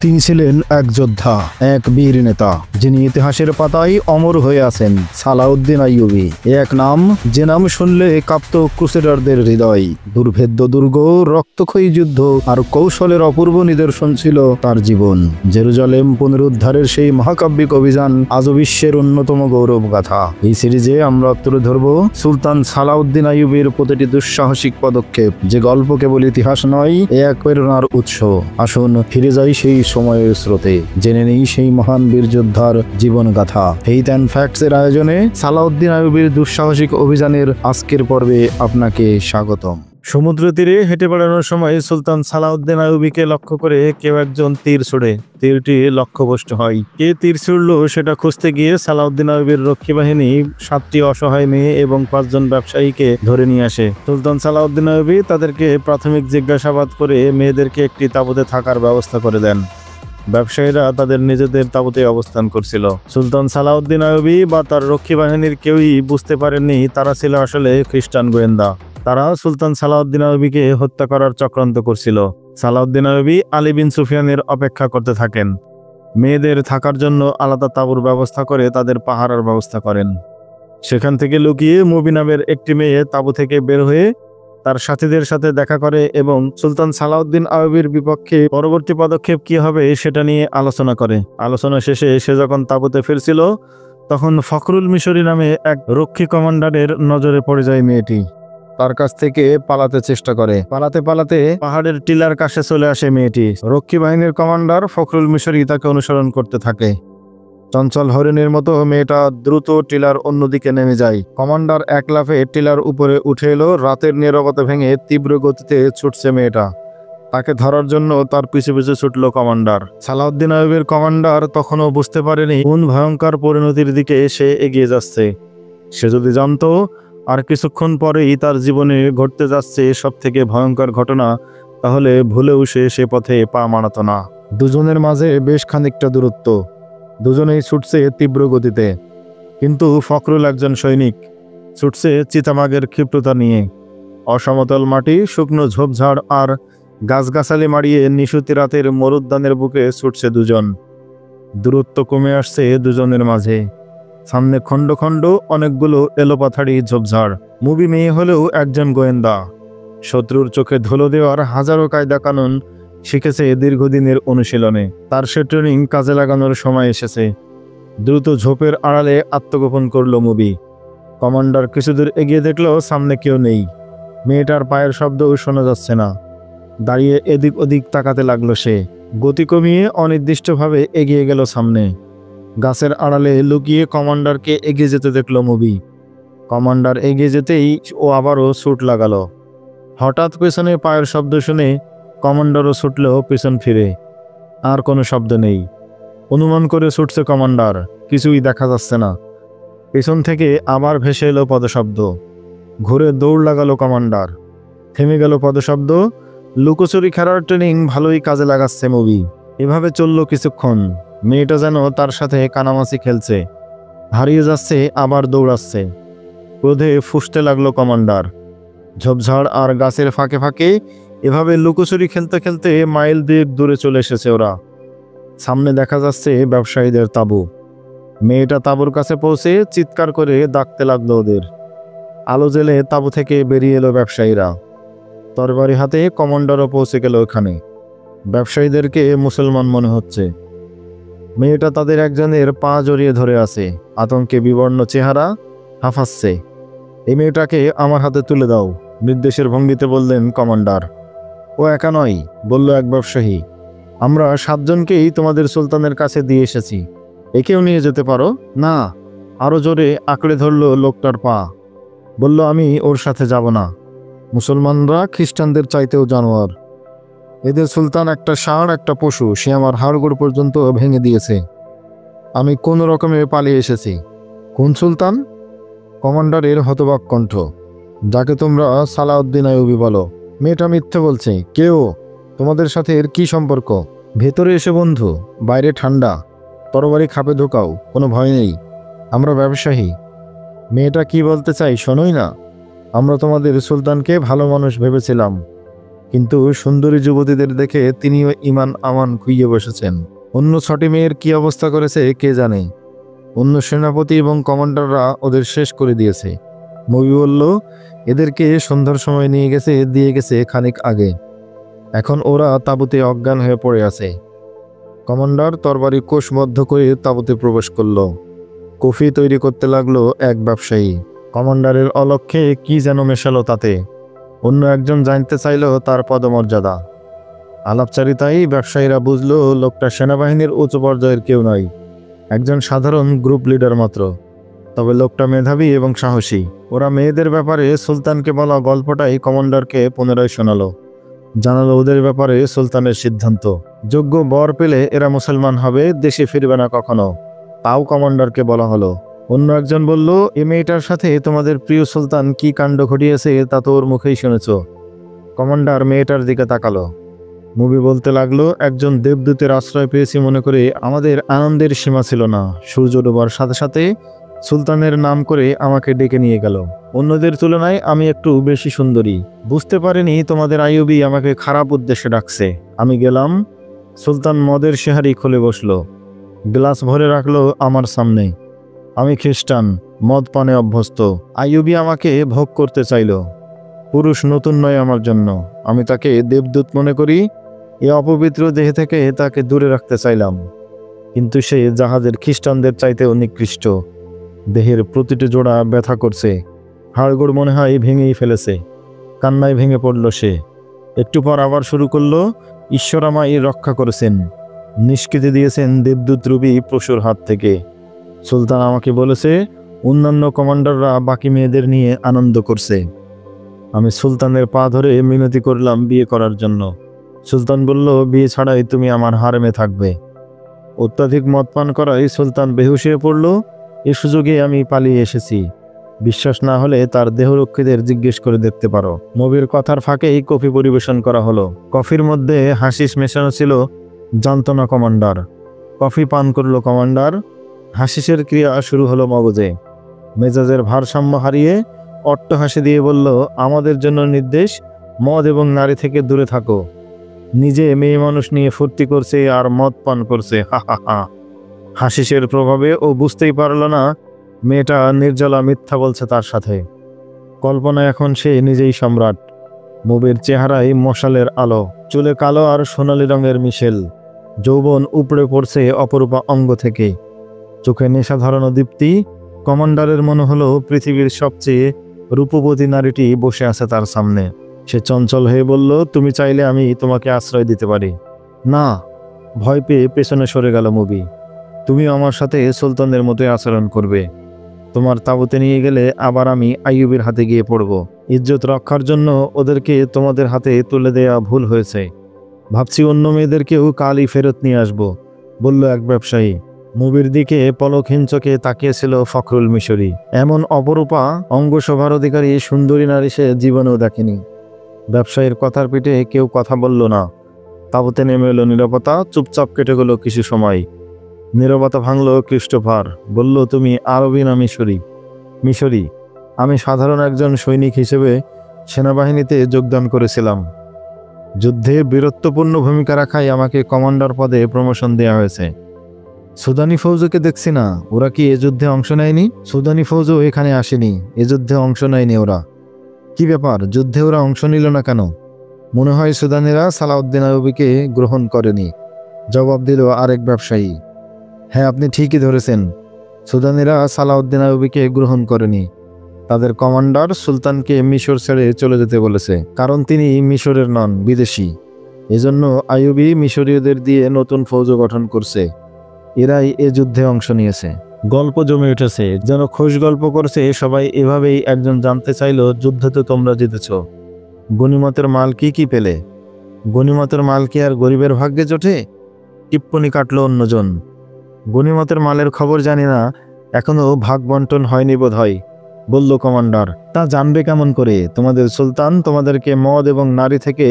তিনি ছিলেন এক যোদ্ধা, এক বীর নেতা, যিনি ইতিহাসের পাতায় অমর হয়ে আছেন। সালাউদ্দিন আইয়ুবী এক নাম, যে নাম শুনলে কাঁপত ক্রুসেডারদের হৃদয়। দুর্ভেদ্য দুর্গ, রক্তক্ষয়ী যুদ্ধ আর কৌশলের অপূর্ব নিদর্শন ছিল তার জীবন। জেরুজালেম পুনরুদ্ধারের সেই মহাকাব্যিক অভিযান আজও বিশ্বের অন্যতম গৌরব গাথা। এই সিরিজে আমরা তুলে ধরব সুলতান সালাউদ্দিন আইয়ুবীর প্রতিটি দুঃসাহসিক পদক্ষেপ, যে গল্প কেবল ইতিহাস নয়, এক প্রেরণার উৎস। আসুন ফিরে যাই সেই সময়ের স্রোতে, জেনে নেই সেই মহান বীর যোদ্ধার জীবন গাথা। ফেইথ অ্যান্ড ফ্যাক্টস এর আয়োজনে সালাউদ্দিন আইয়ুবীর দুঃসাহসিক অভিযানের আজকের পর্বে আপনাকে স্বাগতম। সমুদ্র তীরে হেঁটে বেড়ানোর সময় সুলতান সালাউদ্দিন আইয়ুবীকে লক্ষ্য করে কেউ একজন তীর ছোড়ে। তীরটি লক্ষ্যভ্রষ্ট হয়। কে তীর ছুড়ল সেটা খুঁজতে গিয়ে সালাউদ্দিন আইয়ুবীর রক্ষী বাহিনী 7টি অসহায় মেয়ে এবং 5 জন ব্যবসায়ীকে ধরে নিয়ে আসে। সুলতান সালাউদ্দিন আইয়ুবী তাদেরকে প্রাথমিক জিজ্ঞাসাবাদ করে মেয়েদেরকে একটি তাঁবুতে থাকার ব্যবস্থা করে দেন। ব্যবসায়ীরা তাদের নিজেদের তাঁবুতে অবস্থান করছিল। সুলতান সালাউদ্দিন আইয়ুবী বা তার রক্ষী বাহিনীর কেউই বুঝতে পারেননি তারা ছিল আসলে খ্রিস্টান গোয়েন্দা। তারা সুলতান সালাউদ্দিন আইয়ুবীকে হত্যা করার চক্রান্ত করছিল। সালাউদ্দিন আইয়ুবী আলী বিন সুফিয়ানের অপেক্ষা করতে থাকেন। মেয়েদের থাকার জন্য আলাদা তাঁবুর ব্যবস্থা করে তাদের পাহারার ব্যবস্থা করেন। সেখান থেকে লুকিয়ে মুবি নামের একটি মেয়ে তাঁবু থেকে বের হয়ে তার সাথীদের সাথে দেখা করে এবং সুলতান সালাউদ্দিন আইয়ুবীর বিপক্ষে পরবর্তী পদক্ষেপ কি হবে সেটা নিয়ে আলোচনা করে। আলোচনা শেষে সে যখন তাঁবুতে ফিরছিল, তখন ফখরুল মিশরি নামে এক রক্ষী কমান্ডারের নজরে পড়ে যায় মেয়েটি। তার কাছ থেকে পালাতে চেষ্টা করে। পালাতে পালাতে পাহাড়ের টিলার কাছে চলে আসে মেয়েটি। রক্ষী বাহিনীর কমান্ডার ফখরুল মিশরি তাকে অনুসরণ করতে থাকে। চঞ্চল হরিণের মতো মেয়েটা দ্রুত টিলার অন্যদিকে নেমে যায়। কমান্ডার এক লাফে টিলার উপরে উঠে এলো। রাতের নীরবতা ভেঙে তীব্র গতিতে ছুটছে মেয়েটা। তাকে ধরার জন্য তার পিছু পিছু ছুটল কমান্ডার। সালাউদ্দিন আইয়ুবীর কমান্ডার তখনও বুঝতে পারেনি কোন ভয়ঙ্কর পরিণতির দিকে সে এগিয়ে যাচ্ছে। সে যদি জানতো আর কিছুক্ষণ পরেই তার জীবনে ঘটতে যাচ্ছে সব থেকে ভয়ঙ্কর ঘটনা, তাহলে ভুলেও সে পথে পা মানাতো না। দুজনের মাঝে বেশ খানিকটা দূরত্ব। দুজনেই ছুটছে তীব্র গতিতে, কিন্তু ফখরুল একজন সৈনিক, ছুটছে চিতাবাঘের ক্ষিপ্রতা নিয়ে। অসমতল মাটি, শুকনো ঝোপঝাড় আর গাছগাছালি মাড়িয়ে নিশুতি রাতের মরুদ্যানের বুকে ছুটছে দুজন। দূরত্ব কমে আসছে দুজনের মাঝে। সামনে খণ্ড খণ্ড অনেকগুলো এলোপাথাড়ি ঝোপঝাড়। মুবি মেয়ে হলেও একজন গোয়েন্দা। শত্রুর চোখে ধুলো দেওয়ার হাজারো কায়দা কানুন শিখেছে দীর্ঘদিনের অনুশীলনে। তার সে ট্রেনিং কাজে লাগানোর সময় এসেছে। দ্রুত ঝোপের আড়ালে আত্মগোপন করল মুবি। কমান্ডার কিছুদূর এগিয়ে দেখল সামনে কেউ নেই। মেয়েটার পায়ের শব্দও শোনা যাচ্ছে না। দাঁড়িয়ে এদিক ওদিক তাকাতে লাগলো সে। গতি কমিয়ে অনির্দিষ্টভাবে এগিয়ে গেল সামনে। গাছের আড়ালে লুকিয়ে কমান্ডারকে এগিয়ে যেতে দেখল মুবি। কমান্ডার এগিয়ে যেতেই ও আবারও ছুট লাগালো। হঠাৎ পেছনে পায়ের শব্দ শুনে কমান্ডারও ছুটল পেছন ফিরে। আর কোনো শব্দ নেই। অনুমান করে ছুটছে কমান্ডার, কিছুই দেখা যাচ্ছে না। পেছন থেকে আবার ভেসে এলো পদশব্দ। ঘুরে দৌড় লাগালো কমান্ডার। থেমে গেল পদশব্দ। লুকোচুরি খেলার ট্রেনিং ভালোই কাজে লাগাচ্ছে মুবি। এভাবে চলল কিছুক্ষণ। মেয়েটা যেন তার সাথে কানামাছি খেলছে। হারিয়ে যাচ্ছে আবার দৌড়াচ্ছে। ক্রোধে ফুঁসতে লাগলো কমান্ডার। ঝোপঝাড় আর গাছের ফাঁকে ফাঁকে এভাবে লুকোচুরি খেলতে খেলতে মাইল 2 দূরে চলে এসেছে ওরা। সামনে দেখা যাচ্ছে ব্যবসায়ীদের তাঁবু। মেয়েটা তাঁবুর কাছে পৌঁছে চিৎকার করে ডাকতে লাগলো ওদের। আলো জেলে তাঁবু থেকে বেরিয়ে এলো ব্যবসায়ীরা। তরবারি হাতে কমান্ডারও পৌঁছে গেল ওখানে। ব্যবসায়ীদেরকে মুসলমান মনে হচ্ছে। মেয়েটা তাদের একজনের পা জড়িয়ে ধরে আছে। আতঙ্কে বিবর্ণ চেহারা, হাঁফাচ্ছে। এই মেয়েটাকে আমার হাতে তুলে দাও, নির্দেশের ভঙ্গিতে বললেন কমান্ডার। ও একা নয়, বলল এক ব্যবসায়ী। আমরা 7 জনকেই তোমাদের সুলতানের কাছে দিয়ে এসেছি। একেও নিয়ে যেতে পারো না। আরো জোরে আঁকড়ে ধরল লোকটার পা। বলল আমি ওর সাথে যাব না। মুসলমানরা খ্রিস্টানদের চাইতেও জানোয়ার। এদের সুলতান একটা ষাঁড়, একটা পশু। সে আমার হাড়গোড় পর্যন্ত ভেঙে দিয়েছে। আমি কোন রকমে পালিয়ে এসেছি। কোন সুলতান? কমান্ডারের হতবাক কণ্ঠ। যাকে তোমরা সালাউদ্দিন আইয়ুবী বলো। মেয়েটা মিথ্যে বলছে। কেউ? তোমাদের সাথে এর কি সম্পর্ক? ভেতরে এসে বন্ধু, বাইরে ঠান্ডা। তরবারি খাপে ঢোকাও, কোনো ভয় নেই। আমরা ব্যবসায়ী। মেয়েটা কি বলতে চাই শোনোই না। আমরা তোমাদের সুলতানকে ভালো মানুষ ভেবেছিলাম, কিন্তু সুন্দরী যুবতীদের দেখে তিনিও ইমান আমান খুইয়ে বসেছেন। অন্য 6টি মেয়ের কি অবস্থা করেছে কে জানে। অন্য সেনাপতি এবং কমান্ডাররা ওদের শেষ করে দিয়েছে। মুভি বলল, এদেরকে সন্ধ্যার সময় দিয়ে গেছে খানিক আগে। এখন ওরা তাঁবুতে অজ্ঞান হয়ে পড়ে আছে। কমান্ডার তরবারি কোষবদ্ধ করে তাঁবুতে প্রবেশ করল। কফি তৈরি করতে লাগলো এক ব্যবসায়ী। কমান্ডারের অলক্ষ্যে কি যেন মেশালো তাতে। অন্য একজন জানতে চাইল তার পদমর্যাদা। আলাপচারিতায় ব্যবসায়ীরা বুঝলো লোকটা সেনাবাহিনীর উচ্চ পর্যায়ের কেউ নয়, একজন সাধারণ গ্রুপ লিডার মাত্র। তবে লোকটা মেধাবী এবং সাহসী। ওরা মেয়েদের ব্যাপারে সুলতানকে বলা গল্পটাই কমান্ডারকে পুনরায় শোনালো। জানালো ওদের ব্যাপারে সুলতানের সিদ্ধান্ত। যোগ্য বর পেলে এরা মুসলমান হবে, দেশে ফিরবে না কখনো। তাও কমান্ডারকে বলা হলো। অন্য একজন বলল, এ মেয়েটার সাথে তোমাদের প্রিয় সুলতান কি কাণ্ড ঘটিয়েছে তা তো ওর মুখেই শুনেছ। কমান্ডার মেয়েটার দিকে তাকালো। মুভি বলতে লাগলো, একজন দেবদূতের আশ্রয় পেয়েছি মনে করে আমাদের আনন্দের সীমা ছিল না। সূর্য ডোবার সাথে সাথে সুলতানের নাম করে আমাকে ডেকে নিয়ে গেল। অন্যদের তুলনায় আমি একটু বেশি সুন্দরী। বুঝতে পারিনি তোমাদের আইয়ুবী আমাকে খারাপ উদ্দেশ্যে ডাকছে। আমি গেলাম। সুলতান মদের শেহারি খুলে বসলো, গ্লাস ভরে রাখলো আমার সামনে। আমি খ্রিস্টান, মদ পানে অভ্যস্ত। আইয়ুবী আমাকে ভোগ করতে চাইল। পুরুষ নতুন নয় আমার জন্য। আমি তাকে দেবদূত মনে করি। এ অপবিত্র দেহ থেকে তাকে দূরে রাখতে চাইলাম, কিন্তু সে জাহাজের খ্রিস্টানদের চাইতেও নিকৃষ্ট। দেহের প্রতিটি জোড়া ব্যথা করছে, হাড়গোড় মনে হয় ভেঙেই ফেলেছে। কান্নায় ভেঙে পড়ল সে। একটু পর আবার শুরু করলো, ঈশ্বর আমায় রক্ষা করেছেন, নিষ্কৃতি দিয়েছেন দেবদূত রূপী পশুর হাত থেকে। সুলতান আমাকে বলেছে অন্যান্য কমান্ডাররা বাকি মেয়েদের নিয়ে আনন্দ করছে। আমি সুলতানের পা ধরে মিনতি করলাম বিয়ে করার জন্য। সুলতান বলল, বিয়ে ছাড়াই তুমি আমার হারেমে থাকবে। অত্যাধিক মদ পান করায় সুলতান বেহুশ হয়ে পড়ল। এ সুযোগে আমি পালিয়ে এসেছি। বিশ্বাস না হলে তার দেহরক্ষীদের জিজ্ঞেস করে দেখতে পারো। নবীর কথার ফাঁকেই কফি পরিবেশন করা হলো। কফির মধ্যে হাসিস মেশানো ছিল, জানত না কমান্ডার। কফি পান করলো কমান্ডার। হাসিসের ক্রিয়া শুরু হলো মগজে। মেজাজের ভারসাম্য হারিয়ে অট্টহাসি দিয়ে বলল, আমাদের জন্য নির্দেশ, মদ এবং নারী থেকে দূরে থাকো। নিজে মেয়ে মানুষ নিয়ে ফুর্তি করছে আর মদ পান করছে, হা হা হা। হাসিসের প্রভাবে ও বুঝতেই পারল না মেয়েটা নির্জলা মিথ্যা বলছে তার সাথে। কল্পনায় এখন সে নিজেই সম্রাট। মুভির চেহারায় মশালের আলো, চুলে কালো আর সোনালি রঙের মিশেল। যৌবন উপড়ে পড়ছে অপরূপা অঙ্গ থেকে, চোখে নেশা ধরানো দীপ্তি। কমান্ডারের মনে হলো পৃথিবীর সবচেয়ে রূপবতী নারীটি বসে আছে তার সামনে। সে চঞ্চল হয়ে বলল, তুমি চাইলে আমি তোমাকে আশ্রয় দিতে পারি। না। ভয় পেয়ে পেছনে সরে গেল মুভি। তুমি আমার সাথে সুলতানের মতোই আচরণ করবে। তোমার তাঁবুতে নিয়ে গেলে আবার আমি আইয়ুবীর হাতে গিয়ে পড়ব। ইজ্জত রক্ষার জন্য ওদেরকে তোমাদের হাতে তুলে দেয়া ভুল হয়েছে। ভাবছি অন্য মেয়েদেরকেও কালই ফেরত নিয়ে আসব, বলল এক ব্যবসায়ী। মুভির দিকে পলকহীন চোখে তাকিয়েছিল ফখরুল মিশরী। এমন অপরূপা অঙ্গশোভার অধিকারী সুন্দরী নারী সে জীবনেও দেখেনি। ব্যবসায়ীর কথার পিঠে কেউ কথা বলল না। তাঁবুতে নেমে এলো নীরবতা। চুপচাপ কেটে গেল কিছু সময়। নীরবতা ভাঙল ক্রিস্টোফার। বলল, তুমি আরবি না মিশরী? মিশরী। আমি সাধারণ একজন সৈনিক হিসেবে সেনাবাহিনীতে যোগদান করেছিলাম। যুদ্ধে বীরত্বপূর্ণ ভূমিকা রাখায় আমাকে কমান্ডার পদে প্রমোশন দেওয়া হয়েছে। সুদানি ফৌজকে দেখছি না, ওরা কি এ যুদ্ধে অংশ নেয়নি? সুদানি ফৌজও এখানে আসেনি, এ যুদ্ধে অংশ নেয়নি ওরা। কি ব্যাপার, যুদ্ধে ওরা অংশ নিল না কেন? মনে হয় সুদানিরা সালাউদ্দিন আইয়ুবীকে গ্রহণ করেনি, জবাব দিল আরেক ব্যবসায়ী। হ্যাঁ, আপনি ঠিকই ধরেছেন, সুদানিরা সালাউদ্দিন আইয়ুবীকে গ্রহণ করেনি। তাদের কমান্ডার সুলতানকে মিশর ছেড়ে চলে যেতে বলেছে, কারণ তিনি মিশরের নন, বিদেশি। এজন্য আইয়ুবী মিশরীয়দের দিয়ে নতুন ফৌজ গঠন করছে। এরাই এ যুদ্ধে অংশ নিয়েছে। গল্প জমে উঠেছে, যেন খোশ গল্প করছে সবাই। এভাবেই একজন জানতে চাইল, যুদ্ধে তো তোমরা জিতেছ, গনিমতের মাল কি কি পেলে? গনিমতের মাল কি আর গরিবের ভাগ্যে জোটে? টিপ্পনি কাটল অন্যজন। গনিমতের মালের খবর জানি না, এখনো ভাগ বন্টন হয়নি বোধ হয়, বলল কমান্ডার। তা জানবে কেমন করে? তোমাদের সুলতান তোমাদেরকে মদ এবং নারী থেকে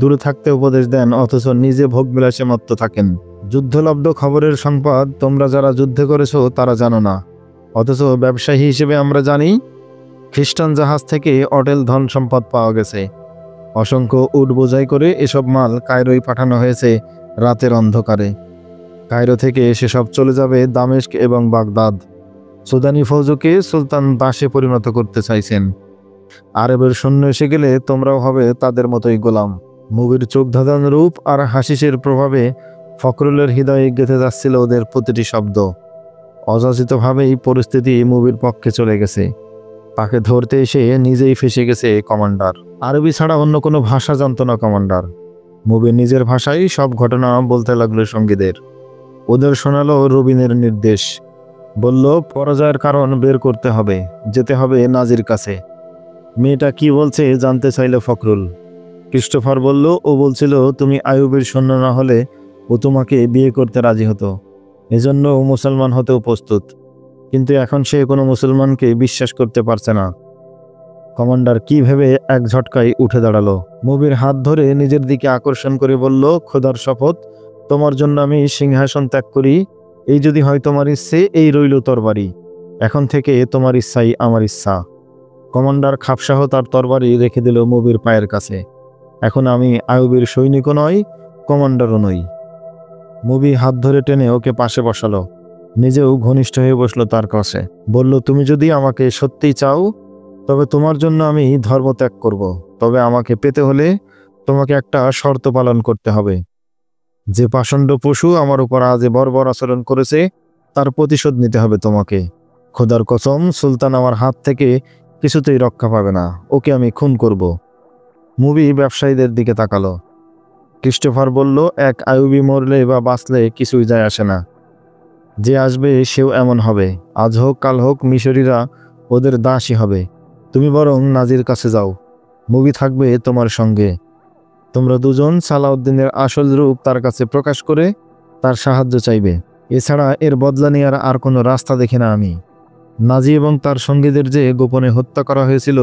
দূরে থাকতে উপদেশ দেন, অথচ নিজে ভোগবিলাসে মত্ত থাকেন। যুদ্ধলব্ধ খবরের সংবাদ তোমরা যারা যুদ্ধে করেছ তারা জানো না, অথচ ব্যবসায়ী হিসেবে আমরা জানি। খ্রিস্টান জাহাজ থেকে অটেল ধন সম্পদ পাওয়া গেছে। অসংখ্য উট বোঝাই করে এসব মাল কায়রোয় পাঠানো হয়েছে রাতের অন্ধকারে। কায়রো থেকে সেসব চলে যাবে দামেস্ক এবং বাগদাদ। সুদানি ফৌজকে সুলতান দাসে পরিণত করতে চাইছেন। আরবের সৈন্য এসে গেলে তোমরাও হবে তাদের মতোই গোলাম। মুভির চোখ ধাঁধানো রূপ আর হাসিসের প্রভাবে ফখরুলের হৃদয়ে গেঁথে যাচ্ছিল ওদের প্রতিটি শব্দ। অযাচিতভাবেই পরিস্থিতি মুভির পক্ষে চলে গেছে। তাকে ধরতে এসে নিজেই ফেসে গেছে কমান্ডার। আরবি ছাড়া অন্য কোনো ভাষা জানত না কমান্ডার। মুভির নিজের ভাষায় সব ঘটনা বলতে লাগলো সঙ্গীদের। ওদের শোনালো রবিনের নির্দেশ। বলল পরাজয়ের কারণ বের করতে হবে, যেতে হবে নাজির কাছে। মেয়েটা কি বলছে জানতে চাইল ফখরুল। ক্রিস্টোফার বলল ও বলছিল তুমি আইয়ুবের সৈন্য না হলে ও তোমাকে বিয়ে করতে রাজি হতো, এজন্য ও মুসলমান হতেও প্রস্তুত, কিন্তু এখন সে কোনো মুসলমানকে বিশ্বাস করতে পারছে না। কমান্ডার কি ভেবে এক ঝটকায় উঠে দাঁড়ালো। মুভির হাত ধরে নিজের দিকে আকর্ষণ করে বলল খোদার শপথ, তোমার জন্য আমি সিংহাসন ত্যাগ করি। এই যদি হয় তোমার ইচ্ছে, এই রইল তরবারি। এখন থেকে তোমার ইচ্ছাই আমার ইচ্ছা। কমান্ডার খাপসাহ তার তরবারি রেখে দিল মুভির পায়ের কাছে। এখন আমি আইয়ুবের সৈনিকও নই, কমান্ডারও নই। মুভি হাত ধরে টেনে ওকে পাশে বসালো, নিজেও ঘনিষ্ঠ হয়ে বসলো তার কাছে। বলল তুমি যদি আমাকে সত্যিই চাও তবে তোমার জন্য আমি ধর্ম ত্যাগ করব। তবে আমাকে পেতে হলে তোমাকে একটা শর্ত পালন করতে হবে। যে পাষণ্ড পশু আমার উপর আজ বর্বর আচরণ করেছে তার প্রতিশোধ নিতে হবে তোমাকে। খোদার কসম, সুলতান আমার হাত থেকে কিছুতেই রক্ষা পাবে না, ওকে আমি খুন করব। মুভি ব্যবসায়ীদের দিকে তাকালো। ক্রিস্টোফার বলল এক আইয়ুবি মরলে বা বাঁচলে কিছুই যায় আসে না। যে আসবে সেও এমন হবে, আজ হোক কাল হোক মিশরীরা ওদের দাসই হবে। তুমি বরং নাজির কাছে যাও, মুভি থাকবে তোমার সঙ্গে। তোমরা দুজন সালাউদ্দিনের আসল রূপ তার কাছে প্রকাশ করে তার সাহায্য চাইবে। এছাড়া এর বদলা নেওয়ার আর কোনো রাস্তা দেখি না আমি। নাজি এবং তার সঙ্গীদের যে গোপনে হত্যা করা হয়েছিল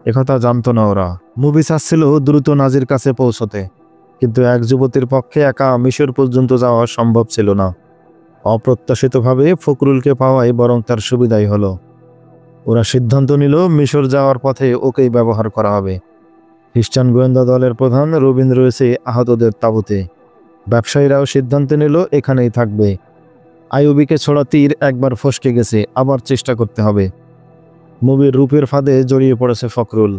একথা জানতো না ওরা। মুভি চাচ্ছিল দ্রুত নাজির কাছে পৌঁছতে, কিন্তু এক যুবতীর পক্ষে একা মিশর পর্যন্ত যাওয়া সম্ভব ছিল না। অপ্রত্যাশিতভাবে ফখরুলকে পাওয়াই বরং তার সুবিধাই হলো। ওরা সিদ্ধান্ত নিল মিশর যাওয়ার পথে ওকেই ব্যবহার করা হবে। খ্রিস্টান গোয়েন্দা দলের প্রধান রবিন রয়েছে আহতদের তাঁবুতে। ব্যবসায়ীরাও সিদ্ধান্ত নিল এখানেই থাকবে। আইয়ুবিকে ছোড়া তীর একবার ফসকে গেছে, আবার চেষ্টা করতে হবে। মুভির রূপের ফাঁদে জড়িয়ে পড়েছে ফখরুল।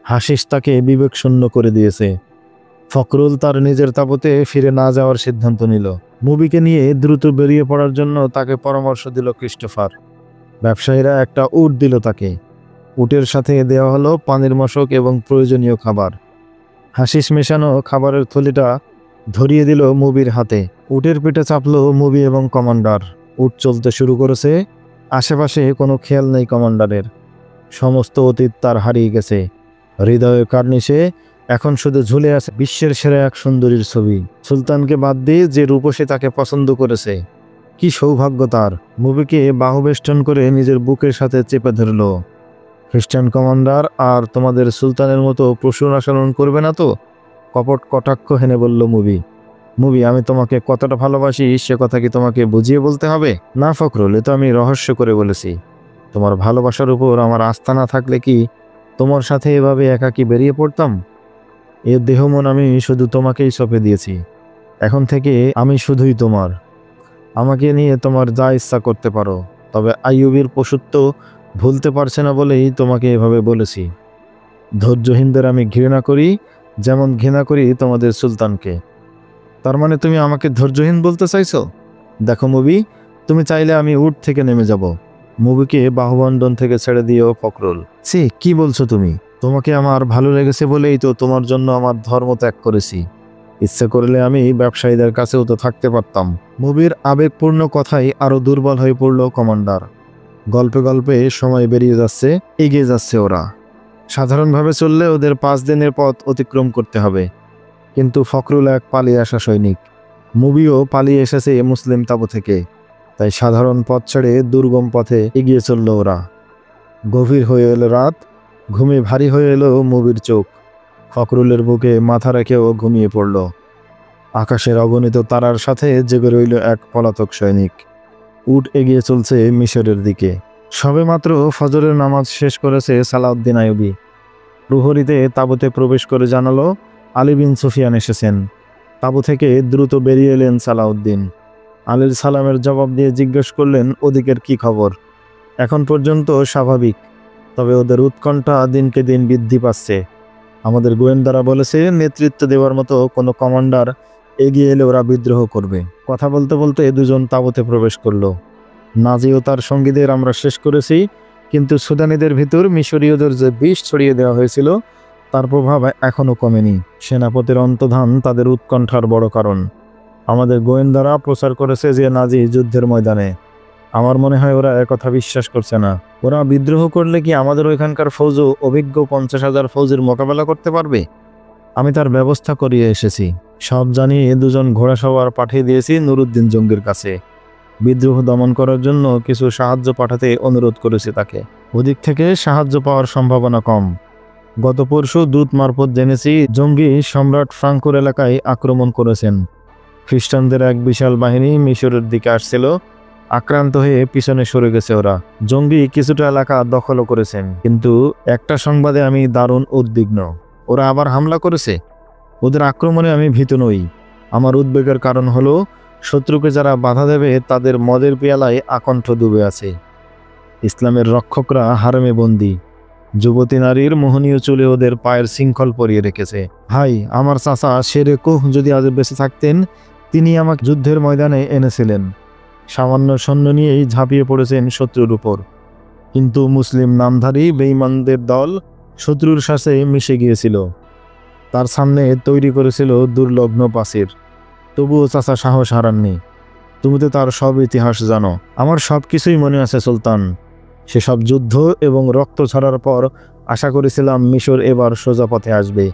হাসিস তাকে বিবেক শূন্য করে দিয়েছে। ফখরুল তার নিজের তাঁবুতে ফিরে না যাওয়ার সিদ্ধান্ত নিল। মুভিকে নিয়ে দ্রুত বেরিয়ে পড়ার জন্য তাকে পরামর্শ দিল ক্রিস্টোফার। ব্যবসায়ীরা একটা উট দিল তাকে। উটের সাথে দেওয়া হলো পানির মশক এবং প্রয়োজনীয় খাবার। হাসিস মেশানো খাবারের থলিটা ধরিয়ে দিল মুভির হাতে। উটের পিঠে চাপলো মুভি এবং কমান্ডার। উট চলতে শুরু করেছে। আশেপাশে কোনো খেয়াল নেই কমান্ডারের। সমস্ত অতীত তার হারিয়ে গেছে। হৃদয়ের কার্নিশে এখন শুধু ঝুলে আছে বিশ্বের সেরা এক সুন্দরীর ছবি। সুলতানকে বাদ দিয়ে যে রূপসী তাকে পছন্দ করেছে। কি সৌভাগ্য তার। মুভিকে বাহুবেষ্টন করে নিজের বুকের সাথে চেপে ধরল। খ্রিস্টান কমান্ডার আর তোমাদের সুলতানের মতো পশুর আচরণ করবে না তো? কপট কটাক্ষ হেনে বলল মুভি। মুভি, আমি তোমাকে কতটা ভালোবাসি সে কথা কি তোমাকে বুঝিয়ে বলতে হবে? না ফখরুল, এ তো আমি রহস্য করে বলেছি। তোমার ভালোবাসার উপর আমার আস্থা না থাকলে কি তোমার সাথে এভাবে একাকী বেরিয়ে পড়তাম? এর দেহ মন আমি শুধু তোমাকেই সঁপে দিয়েছি। এখন থেকে আমি শুধুই তোমার। আমাকে নিয়ে তোমার যা ইচ্ছা করতে পারো, তবে আইয়ুবের পশুত্ব ভুলতে পারছে না বলেই তোমাকে এভাবে বলেছি। ধৈর্যহীনদের আমি ঘৃণা করি, যেমন ঘৃণা করি তোমাদের সুলতানকে। তার মানে তুমি আমাকে ধৈর্যহীন বলতে চাইছো? দেখো মুভি, তুমি চাইলে আমি উট থেকে নেমে যাব। মুভিকে বাহুবন্ধন থেকে ছেড়ে দিও ফখরুল। সে কি বলছো তুমি? তোমাকে আমার ভালো লেগেছে বলেই তো তোমার জন্য আমার ধর্ম ত্যাগ করেছি। ইচ্ছে করলে আমি ব্যবসায়ীদের কাছেও তো থাকতে পারতাম। মুভির আবেগপূর্ণ কথাই আরো দুর্বল হয়ে পড়ল কমান্ডার। গল্পে গল্পে সময় বেরিয়ে যাচ্ছে, এগিয়ে যাচ্ছে ওরা। সাধারণভাবে চললে ওদের 5 দিনের পথ অতিক্রম করতে হবে, কিন্তু ফখরুল এক পালিয়ে আসা সৈনিক। মুভিও পালিয়ে এসেছে মুসলিম তাঁবু থেকে। তাই সাধারণ পথ ছেড়ে দুর্গম পথে এগিয়ে চলল ওরা। গভীর হয়ে এলো রাত, ঘুমে ভারী হয়ে এলো মুভির চোখ। ফখরুলের বুকে মাথা রেখেও ঘুমিয়ে পড়ল। আকাশের অগণিত তারার সাথে জেগে রইল এক পলাতক সৈনিক। উট এগিয়ে চলছে মিশরের দিকে। সবেমাত্র ফজরের নামাজ শেষ করেছে সালাউদ্দিন আইয়ুবী। প্রহরীতে তাঁবুতে প্রবেশ করে জানালো আলী বিন সুফিয়ান এসেছেন। তাঁবু থেকে দ্রুত বেরিয়ে এলেন সালাউদ্দিন। আলীর সালামের জবাব দিয়ে জিজ্ঞেস করলেন, ওদিকের কি খবর? এখন পর্যন্ত স্বাভাবিক, তবে ওদের উৎকণ্ঠা দিনকে দিন বৃদ্ধি পাচ্ছে। আমাদের গোয়েন্দারা বলেছে নেতৃত্ব দেওয়ার মতো কোনো কমান্ডার এগিয়ে এলে ওরা বিদ্রোহ করবে। কথা বলতে বলতে দুজন তাঁবুতে প্রবেশ করলো। নাজি ও তার সঙ্গীদের আমরা শেষ করেছি, কিন্তু সুদানিদের ভিতর মিশরীয়দের যে বিষ ছড়িয়ে দেওয়া হয়েছিল তার প্রভাব এখনও কমেনি। সেনাপতির অন্তর্ধান তাদের উৎকণ্ঠার বড় কারণ। আমাদের গোয়েন্দারা প্রচার করেছে যে নাজি যুদ্ধের ময়দানে। আমার মনে হয় ওরা একথা বিশ্বাস করছে না। ওরা বিদ্রোহ করলে কি আমাদের ওইখানকার ফৌজও অভিজ্ঞ 50,000 ফৌজের মোকাবেলা করতে পারবে? আমি তার ব্যবস্থা করিয়ে এসেছি। সব জানিয়ে দুজন ঘোড়াসওয়ার পাঠিয়ে দিয়েছি নুরুদ্দিন জঙ্গির কাছে। বিদ্রোহ দমন করার জন্য কিছু সাহায্য পাঠাতে অনুরোধ করেছি তাকে। ওদিক থেকে সাহায্য পাওয়ার সম্ভাবনা কম। গত পরশু দূত মারফত জেনেছি জঙ্গি সম্রাট ফ্রাঙ্কোর এলাকায় আক্রমণ করেছেন। খ্রিস্টানদের এক বিশাল বাহিনী মিশরের দিকে আসছিল। আক্রান্ত হয়ে পিছনে সরে গেছে ওরা। জঙ্গি কিছুটা এলাকা দখলও করেছেন, কিন্তু একটা সংবাদে আমি দারুণ উদ্বিগ্ন। ওরা আবার হামলা করেছে। ওদের আক্রমণে আমি ভীত নই। আমার উদ্বেগের কারণ হলো শত্রুকে যারা বাধা দেবে তাদের মদের পেয়ালায় আকণ্ঠ ডুবে আছে। ইসলামের রক্ষকরা হারেমে বন্দী। যুবতী নারীর মোহনীয় চুলে ওদের পায়ের শৃঙ্খল পরিয়ে রেখেছে। ভাই, আমার চাচা শেরে কুহ যদি আজ বেঁচে থাকতেন, তিনি আমাকে যুদ্ধের ময়দানে এনেছিলেন। সামান্য সৈন্য নিয়েই ঝাঁপিয়ে পড়েছেন শত্রুর উপর, কিন্তু মুসলিম নামধারী বেঈমানদের দল শত্রুর সাথে মিশে গিয়েছিল। তার সামনে তৈরি করেছিল দুর্লগ্ন প্রাচীর। তবুও চাচা সাহস হারাননি। তুমি তো তার সব ইতিহাস জানো। আমার সব কিছুই মনে আছে সুলতান। সেসব যুদ্ধ এবং রক্ত ছড়ার পর আশা করেছিলাম মিশর এবার সোজা পথে আসবে,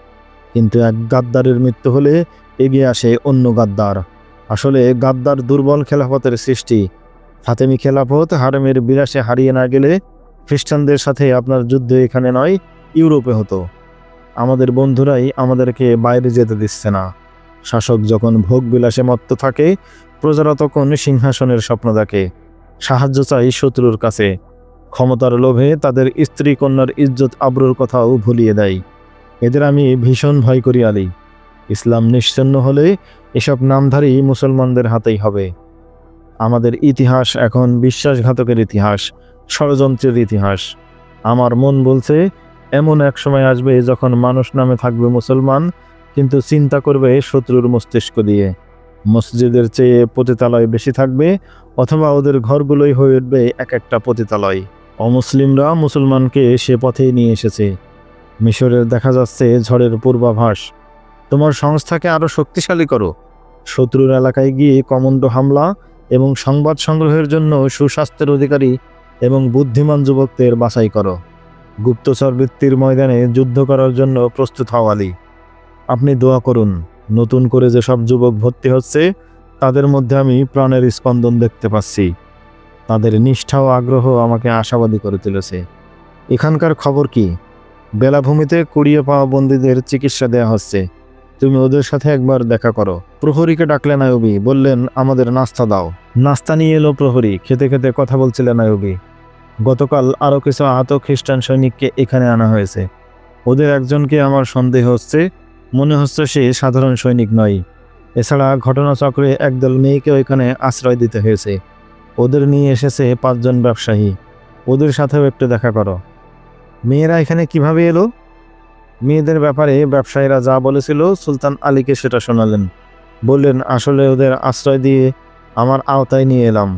কিন্তু এক গাদ্দারের মৃত্যু হলে এগিয়ে আসে অন্য গাদ্দার। আসলে গাদ্দার দুর্বল খেলাফতের সৃষ্টি। ফাতেমি খেলাফত হারেমের বিলাসে হারিয়ে না গেলে খ্রিস্টানদের সাথে আপনার যুদ্ধ এখানে নয়, ইউরোপে হতো। আমাদের বন্ধুরাই আমাদেরকে বাইরে যেতে দিচ্ছে না। শাসক যখন ভোগ বিলাসে মত্ত থাকে, প্রজারা তখন সিংহাসনের স্বপ্ন দেখে। সাহায্য চাই শত্রুর কাছে। ক্ষমতার লোভে তাদের স্ত্রী কন্যার ইজ্জত আবরুর কথাও ভুলিয়ে দেয়। এদের আমি ভীষণ ভয় করি আলী। ইসলাম নিশ্চিহ্ন হলে এসব নামধারী মুসলমানদের হাতেই হবে। আমাদের ইতিহাস এখন বিশ্বাসঘাতকের ইতিহাস, ষড়যন্ত্রের ইতিহাস। আমার মন বলছে এমন এক সময় আসবে যখন মানুষ নামে থাকবে মুসলমান, কিন্তু চিন্তা করবে শত্রুর মস্তিষ্ক দিয়ে। মসজিদের চেয়ে পতিতালয় বেশি থাকবে, অথবা ওদের ঘরগুলোই হয়ে উঠবে এক একটা পতিতালয়। অমুসলিমরা মুসলমানকে সে পথেই নিয়ে এসেছে। মিশরের দেখা যাচ্ছে ঝড়ের পূর্বাভাস। তোমার সংস্থাকে আরও শক্তিশালী করো। শত্রুর এলাকায় গিয়ে কমান্ডো হামলা এবং সংবাদ সংগ্রহের জন্য সুস্বাস্থ্যের অধিকারী এবং বুদ্ধিমান যুবকদের বাছাই করো। গুপ্তচর বৃত্তির ময়দানে যুদ্ধ করার জন্য প্রস্তুত হও আলী। আপনি দোয়া করুন। নতুন করে যেসব যুবক ভর্তি হচ্ছে তাদের মধ্যে আমি প্রাণের স্পন্দন দেখতে পাচ্ছি। তাদের নিষ্ঠা ও আগ্রহ আমাকে আশাবাদী করে তুলেছে। এখানকার খবর কি? বেলাভূমিতে কুড়িয়ে পাওয়া বন্দীদের চিকিৎসা দেয়া হচ্ছে। তুমি ওদের সাথে একবার দেখা করো। প্রহরীকে ডাকলেন আইয়ুবী, বললেন আমাদের নাস্তা দাও। নাস্তা নিয়ে এলো প্রহরী। খেতে খেতে কথা বলছিলেন আইয়ুবী। গতকাল আরও কিছু আহত খ্রিস্টান সৈনিককে এখানে আনা হয়েছে। ওদের একজনকে আমার সন্দেহ হচ্ছে। মনে হচ্ছে সে সাধারণ সৈনিক নয়। এছাড়া ঘটনাচক্রে একদল মেয়েকে ওইখানে আশ্রয় দিতে হয়েছে। ওদের নিয়ে এসেছে 5 জন ব্যবসায়ী। ওদের সাথেও একটু দেখা করো। মেয়েরা এখানে কিভাবে এলো? মেয়েদের ব্যাপারে ব্যবসায়ীরা যা বলেছিল সুলতান আলীকে সেটা শোনালেন। বললেন আসলে ওদের আশ্রয় দিয়ে আমার আওতায় নিয়ে এলাম।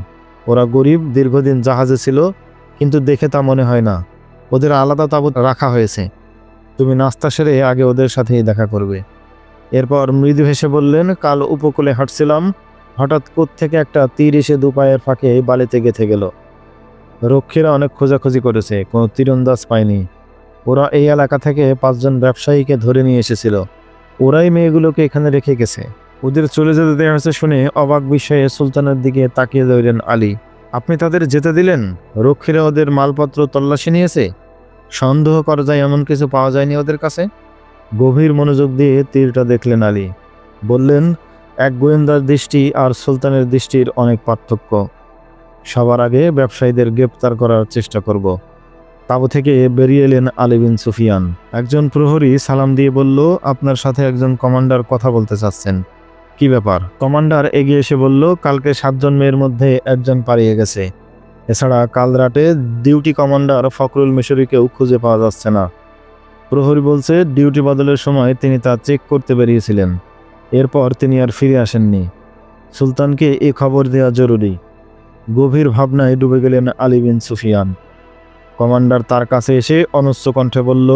ওরা গরিব, দীর্ঘদিন জাহাজে ছিল, কিন্তু দেখে তা মনে হয় না। ওদের আলাদা তাঁবুত রাখা হয়েছে। তুমি নাস্তা সেরে আগে ওদের সাথেই দেখা করবে। এরপর মৃদু হেসে বললেন, কাল উপকূলে হাঁটছিলাম, হঠাৎ কোত্থেকে একটা তীর এসে দুপায়ের ফাঁকে বালিতে গেঁথে গেল। রক্ষীরা অনেক খোঁজাখুঁজি করেছে, কোনো তীরন্দাজ পায়নি। ওরা এই এলাকা থেকে 5 জন ব্যবসায়ীকে ধরে নিয়ে এসেছিল। ওরাই মেয়েগুলোকে এখানে রেখে গেছে। ওদের চলে যেতে দেওয়া হয়েছে শুনে অবাক বিষয়ে সুলতানের দিকে তাকিয়ে রইলেন আলী। আপনি তাদের যেতে দিলেন? রক্ষীরা ওদের মালপত্র তল্লাশি নিয়েছে? সন্দেহ করা যায় এমন কিছু পাওয়া যায়নি ওদের কাছে? গভীর মনোযোগ দিয়ে তীরটা দেখলেন আলী। বললেন, এক গোয়েন্দার দৃষ্টি আর সুলতানের দৃষ্টির অনেক পার্থক্য। সবার আগে ব্যবসায়ীদের গ্রেপ্তার করার চেষ্টা করব। তাঁবু থেকে বেরিয়ে এলেন আলী বিন সুফিয়ান। একজন প্রহরী সালাম দিয়ে বলল, আপনার সাথে একজন কমান্ডার কথা বলতে চাচ্ছেন। কি ব্যাপার? কমান্ডার এগিয়ে এসে বলল, কালকে 7 জন মেয়ের মধ্যে একজন পালিয়ে গেছে। এছাড়া কাল রাতে ডিউটি কমান্ডার ফখরুল মিশরীকেও খুঁজে পাওয়া যাচ্ছে না। প্রহরী বলছে, ডিউটি বদলের সময় তিনি তা চেক করতে বেরিয়েছিলেন, এরপর তিনি আর ফিরে আসেননি। সুলতানকে এ খবর দেওয়া জরুরি। গভীর ভাবনায় ডুবে গেলেন আলী বিন সুফিয়ান। কমান্ডার তার কাছে এসে অনুচ্চ কণ্ঠে বলল,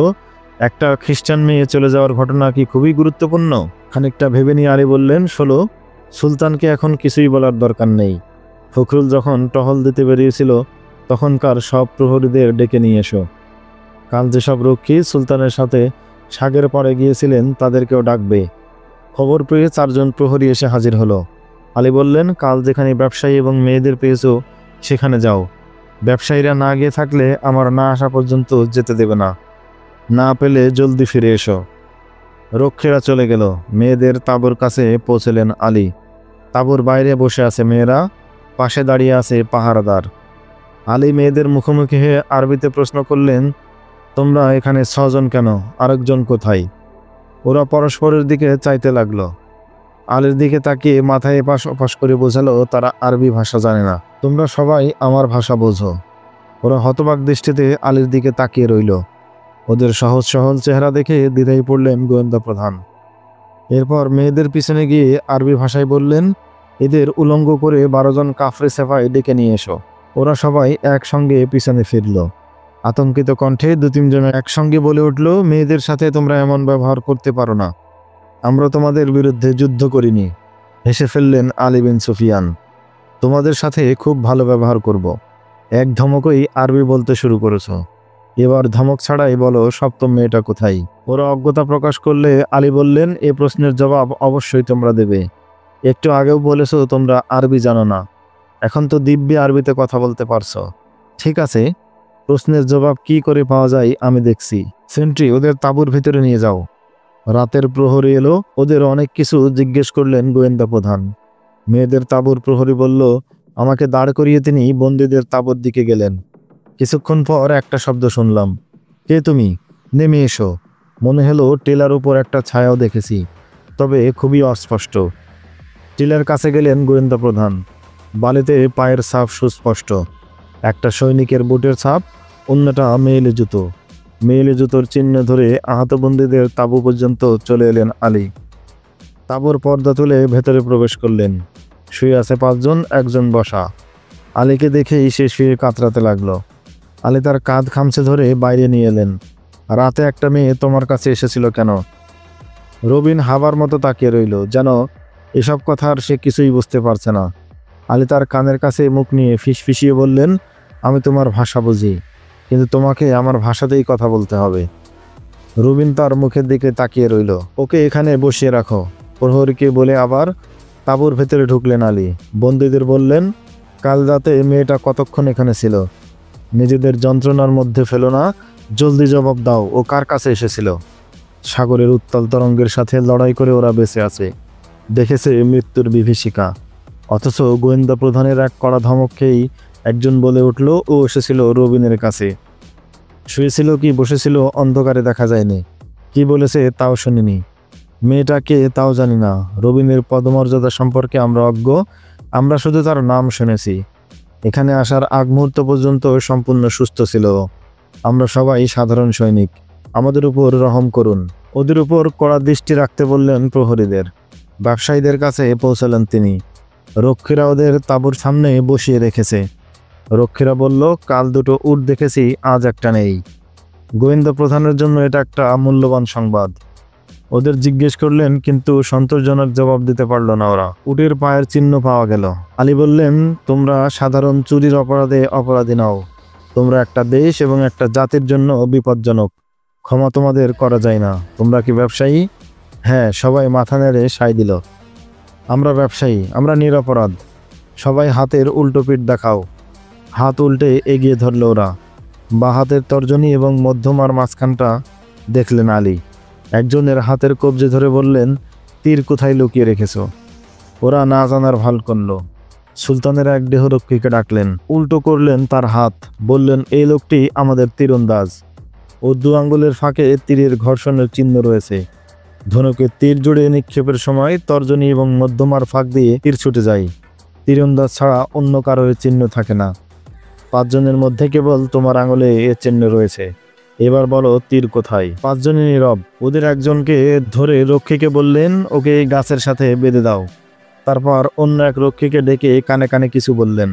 একটা খ্রিস্টান মেয়ে চলে যাওয়ার ঘটনা কি খুবই গুরুত্বপূর্ণ? খানিকটা ভেবে নিয়ে আলী বললেন, শোনো, সুলতানকে এখন কিছুই বলার দরকার নেই। ফখরুল যখন টহল দিতে বেরিয়েছিল তখনকার সব প্রহরীদের ডেকে নিয়ে এসো। কাল যেসব রক্ষী সুলতানের সাথে সাগের পাড়ে গিয়েছিলেন তাদেরকেও ডাকবে। খবর পেয়ে 4 জন প্রহরী এসে হাজির হলো। আলী বললেন, কাল যেখানে ব্যবসায়ী এবং মেয়েদের পেয়েছো সেখানে যাও। ব্যবসায়ীরা না গিয়ে থাকলে আমার না আসা পর্যন্ত যেতে দেবে না। না পেলে জলদি ফিরে এসো। রক্ষীরা চলে গেল। মেয়েদের তাঁবুর কাছে পৌঁছলেন আলী। তাঁবুর বাইরে বসে আছে মেয়েরা, পাশে দাঁড়িয়ে আছে পাহারাদার। আলী মেয়েদের মুখোমুখি হয়ে আরবিতে প্রশ্ন করলেন, তোমরা এখানে 6 জন কেন? আরেকজন কোথায়? ওরা পরস্পরের দিকে চাইতে লাগলো। আলীর দিকে তাকিয়ে মাথায় এপাশ ওপাশ করে বোঝালো তারা আরবি ভাষা জানে না। তোমরা সবাই আমার ভাষা বোঝো। ওরা হতবাক দৃষ্টিতে আলীর দিকে তাকিয়ে রইল। ওদের সহজ সহজ চেহারা দেখে দ্বিধায় পড়লেন গোয়েন্দা প্রধান। এরপর মেয়েদের পিছনে গিয়ে আরবি ভাষায় বললেন, এদের উলঙ্গ করে 12 জন কাফরে সেফাই ডেকে নিয়ে এসো। ওরা সবাই একসঙ্গে পিছনে ফিরল। আতঙ্কিত কণ্ঠে 2-3 জন একসঙ্গে বলে উঠল, মেয়েদের সাথে তোমরা এমন ব্যবহার করতে পারো না। আমরা তোমাদের বিরুদ্ধে যুদ্ধ করিনি। হেসে ফেললেন আলী বিন সুফিয়ান। তোমাদের সাথে খুব ভালো ব্যবহার করব। এক ধমকই আরবি বলতে শুরু করেছো। এবার ধমক ছাড়াই বলো, সপ্তম মেয়েটা কোথায়? ওরা অজ্ঞতা প্রকাশ করলে আলী বললেন, এ প্রশ্নের জবাব অবশ্যই তোমরা দেবে। একটু আগেও বলেছো তোমরা আরবি জানো না, এখন তো দিব্যি আরবিতে কথা বলতে পারছো। ঠিক আছে, প্রশ্নের জবাব কি করে পাওয়া যায় আমি দেখছি। সেন্ট্রি, ওদের তাঁবুর ভিতরে নিয়ে যাও। রাতের প্রহরী এলো। ওদের অনেক কিছু জিজ্ঞেস করলেন গোয়েন্দা প্রধান। মেয়েদের তাঁবুর প্রহরী বলল, আমাকে দাঁড় করিয়ে তিনি বন্দীদের তাঁবুর দিকে গেলেন। কিছুক্ষণ পর একটা শব্দ শুনলাম, কে তুমি? নেমে এসো। মনে হলো টিলার উপর একটা ছায়াও দেখেছি, তবে খুবই অস্পষ্ট। টিলার কাছে গেলেন গোয়েন্দা প্রধান। বালিতে পায়ের ছাপ সুস্পষ্ট। একটা সৈনিকের বুটের ছাপ, অন্যটা মেয়েলি জুতো। মেয়েলি জুতোর চিহ্ন ধরে আহত বন্দীদের তাঁবু পর্যন্ত চলে এলেন আলী। তাঁবুর পর্দা তুলে ভেতরে প্রবেশ করলেন। শুয়ে আছে 5 জন, একজন বসা। আলীকে দেখেই সে শুয়ে কাতরাতে লাগলো। আলী তার কাঁধ খামচে ধরে বাইরে নিয়ে এলেন। রাতে একটা মেয়ে তোমার কাছে এসেছিল কেন? রবিন হাবার মতো তাকিয়ে রইল, যেন এসব কথার সে কিছুই বুঝতে পারছে না। আলী তার কানের কাছে মুখ নিয়ে ফিসফিসিয়ে বললেন, আমি তোমার ভাষা বুঝি, কিন্তু তোমাকে আমার ভাষাতেই কথা বলতে হবে। রবিন তার মুখের দিকে তাকিয়ে রইল। ওকে এখানে বসিয়ে রাখো, প্রহরীকে বলে আবার তাঁবুর ভেতরে ঢুকলেন আলী। বন্দীদের বললেন, কাল রাতে মেয়েটা কতক্ষণ এখানে ছিল? নিজেদের যন্ত্রণার মধ্যে ফেলো না, জলদি জবাব দাও, ও কার কাছে এসেছিল? সাগরের উত্তাল তরঙ্গের সাথে লড়াই করে ওরা বেঁচে আছে, দেখেছে মৃত্যুর বিভীষিকা। অথচ গোয়েন্দা প্রধানের এক কড়া ধমক খেয়েই একজন বলে উঠল, ও এসেছিল রবিনের কাছে। শুয়েছিল কি বসেছিল অন্ধকারে দেখা যায়নি। কি বলেছে তাও শুনিনি। মেয়েটাকে তাও জানি না। রবিনের পদমর্যাদা সম্পর্কে আমরা অজ্ঞ, আমরা শুধু তার নাম শুনেছি। এখানে আসার আগ মুহূর্ত পর্যন্ত সম্পূর্ণ সুস্থ ছিল। আমরা সবাই সাধারণ সৈনিক, আমাদের উপর রহম করুন। ওদের উপর কড়া দৃষ্টি রাখতে বললেন প্রহরীদের। ব্যবসায়ীদের কাছে পৌঁছালেন তিনি। রক্ষীরা ওদের তাঁবুর সামনে বসিয়ে রেখেছে। রক্ষীরা বলল, কাল 2টো উট দেখেছি, আজ একটা নেই। গোয়েন্দা প্রধানের জন্য এটা একটা মূল্যবান সংবাদ। ওদের জিজ্ঞেস করলেন, কিন্তু সন্তোষজনক জবাব দিতে পারল না ওরা। উটের পায়ের চিহ্ন পাওয়া গেল। আলী বললেন, তোমরা সাধারণ চুরির অপরাধে অপরাধী নাও। তোমরা একটা দেশ এবং একটা জাতির জন্য বিপজ্জনক। ক্ষমা তোমাদের করা যায় না। তোমরা কি ব্যবসায়ী? হ্যাঁ, সবাই মাথা নেড়ে সায় দিল। আমরা ব্যবসায়ী, আমরা নিরপরাধ। সবাই হাতের উল্টো পিঠ দেখাও। হাত উল্টে এগিয়ে ধরল ওরা। বা হাতের তর্জনী এবং মধ্যমার মাঝখানটা দেখলেন আলী। একজনের হাতের কবজে ধরে বললেন, তীর কোথায় লুকিয়ে রেখেছ? ওরা না জানার ভান করল। সুলতানের এক দেহরক্ষীকে ডাকলেন, উল্টো করলেন তার হাত, বললেন, এই লোকটি আমাদের তীরন্দাজ। ওর দু আঙ্গুলের ফাঁকে তীরের ঘর্ষণের চিহ্ন রয়েছে। ধনুকে তীর জুড়ে নিক্ষেপের সময় তর্জনী এবং মধ্যমার ফাঁক দিয়ে তীর ছুটে যায়। তীরন্দাজ ছাড়া অন্য কারো এর চিহ্ন থাকে না। 5 জনের মধ্যে কেবল তোমার আঙুলে এর চিহ্ন রয়েছে। এবার বলো তীর কোথায়? 5 জনই নীরব। ওদের একজনকে ধরে রক্ষীকে বললেন, ওকে এই গাছের সাথে বেঁধে দাও। তারপর অন্য এক রক্ষীকে ডেকে কানে কানে কিছু বললেন।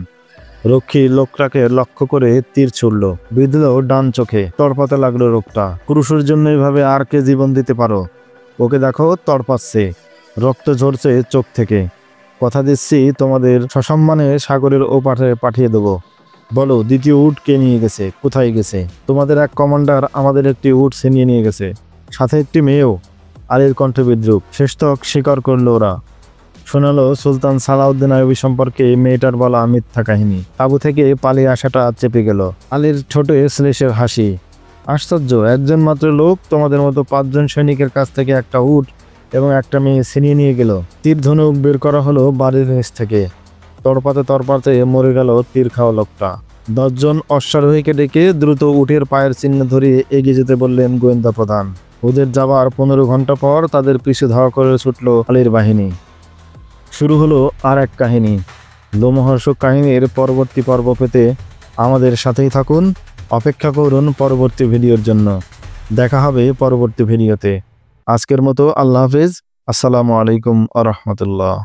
রক্ষী লোকটাকে লক্ষ্য করে তীর ছুড়ল, বিঁধল ডান চোখে। তড়পাতে লাগলো লোকটা। ক্রুশের জন্য এইভাবে আর কে জীবন দিতে পারো? ওকে দেখো, তড়পাচ্ছে, রক্ত ঝরছে চোখ থেকে। কথা দিচ্ছি তোমাদের সসম্মানে সাগরের ওপারে পাঠিয়ে দেবো। বলো, দ্বিতীয় উট কে নিয়ে গেছে? কোথায় গেছে? তোমাদের এক কমান্ডার আমাদের একটি উট ছিনিয়ে নিয়ে গেছে, সাথে একটি মেয়েও। আলীর কণ্ঠে বিদ্রুপ। শেষতক স্বীকার করলো ওরা। শোনালো সুলতান সালাউদ্দিন আইয়ুবী সম্পর্কে মেয়েটার বলা মিথ্যা কাহিনী। তাঁবু থেকে পালিয়ে আসাটা চেপে গেল। আলীর ঠোঁটে শ্লেষের হাসি। আশ্চর্য, একজন মাত্র লোক তোমাদের মতো 5 জন সৈনিকের কাছ থেকে একটা উট এবং একটা মেয়ে ছিনিয়ে নিয়ে গেল। তীর ধনুক বের করা হলো বাড়ির নিচ থেকে। তড়পাতে তড়পাতে মরে গেল তীর খাওয়া লোকটা। 10 জন অশ্বারোহীকে ডেকে দ্রুত উটের পায়ের চিহ্ন ধরিয়ে এগিয়ে যেতে বললেন গোয়েন্দা প্রধান। ওদের যাবার 15 ঘন্টা পর তাদের পিছু ধাওয়া করে ছুটল আলীর বাহিনী। শুরু হলো আর এক কাহিনী। লোমহর্ষক কাহিনীর পরবর্তী পর্ব পেতে আমাদের সাথেই থাকুন। অপেক্ষা করুন পরবর্তী ভিডিওর জন্য। দেখা হবে পরবর্তী ভিডিওতে। আজকের মতো আল্লাহ হাফেজ। আসসালামু আলাইকুম আ রহমতুল্লাহ।